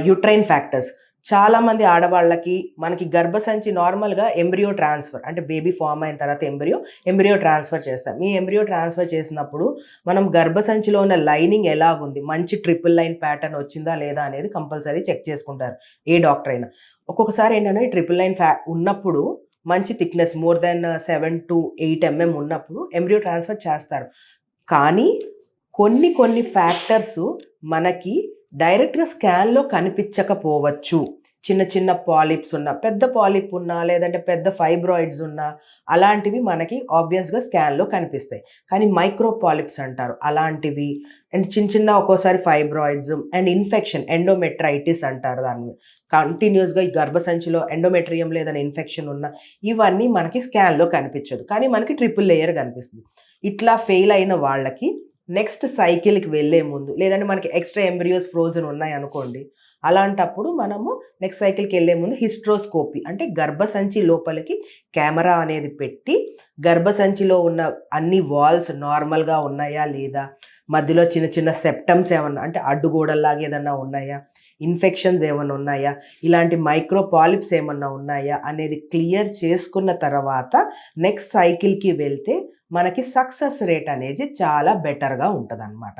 Uterine factors. చాలామంది ఆడవాళ్ళకి మనకి గర్భసంచి నార్మల్‌గా ఎంబ్రియో ట్రాన్స్‌ఫర్ అంటే బేబీ ఫార్మ్ అయిన తర్వాత ఎంబ్రియో ట్రాన్స్‌ఫర్ చేస్తాం. ఈ ఎంబ్రియో ట్రాన్స్‌ఫర్ చేసినప్పుడు మనం గర్భసంచిలో ఉన్న లైనింగ్ ఎలాగుంది, మంచి ట్రిపుల్ లైన్ ప్యాటర్న్ వచ్చిందా లేదా అనేది కంపల్సరీ చెక్ చేసుకుంటారు ఏ డాక్టర్ అయినా. ఒక్కొక్కసారి ఏంటంటే ట్రిపుల్ లైన్ ఉన్నప్పుడు మంచి థిక్‌నెస్ మోర్ దాన్ 7-8 ఉన్నప్పుడు ఎంబ్రియో ట్రాన్స్‌ఫర్ చేస్తారు. కానీ కొన్ని ఫ్యాక్టర్సు మనకి డైరెక్ట్‌గా స్కాన్‌లో కనిపించకపోవచ్చు. చిన్న చిన్న పాలిప్స్ ఉన్న, పెద్ద పాలిప్ ఉన్నా, లేదంటే పెద్ద ఫైబ్రాయిడ్స్ ఉన్నా, అలాంటివి మనకి ఆబ్వియస్‌గా స్కాన్‌లో కనిపిస్తాయి. కానీ మైక్రో పాలిప్స్ అంటారు. అలాంటివి అండ్ చిన్న ఒక్కోసారి ఫైబ్రాయిడ్స్ అండ్ ఇన్ఫెక్షన్ ఎండోమెట్రైటిస్ అంటారు దాన్ని. కంటిన్యూయస్‌గా ఈ గర్భసంచిలో ఎండోమెట్రియంలో ఏదైనా ఇన్ఫెక్షన్ ఉన్నా, ఇవన్నీ మనకి స్కాన్‌లో కనిపించదు. కానీ మనకి ట్రిపుల్ లేయర్ కనిపిస్తుంది. ఇట్లా ఫెయిల్ అయిన వాళ్ళకి నెక్స్ట్ సైకిల్‌కి వెళ్ళే ముందు లేదంటే మనకి ఎక్స్‌ట్రా ఎంబ్రియోస్ ఫ్రోజెన్ ఉన్నాయనుకోండి. అలాంటప్పుడు మనము నెక్స్ట్ సైకిల్‌కెళ్ళే ముందు హిస్ట్రోస్కోపీ అంటే గర్భసంచి లోపలికి కెమెరా అనేది పెట్టి, గర్భసంచిలో ఉన్న అన్ని వాల్స్ నార్మల్‌గా ఉన్నాయా లేదా? మధ్యలో చిన్న చిన్న సెప్టమ్స్ ఏమన్నా అంటే అడ్డుగోడల్లాగా ఏదన్నా ఉన్నాయా? ఇన్ఫెక్షన్స్ ఏమన్నా ఉన్నాయా? ఇలాంటి మైక్రో పాలిప్స్ ఏమన్నా ఉన్నాయా? అనేది క్లియర్ చేసుకున్న తర్వాత నెక్స్ట్ సైకిల్‌కి వెళ్తే మనకి సక్సెస్ రేట్ అనేది చాలా బెటర్‌గా ఉంటదనమాట.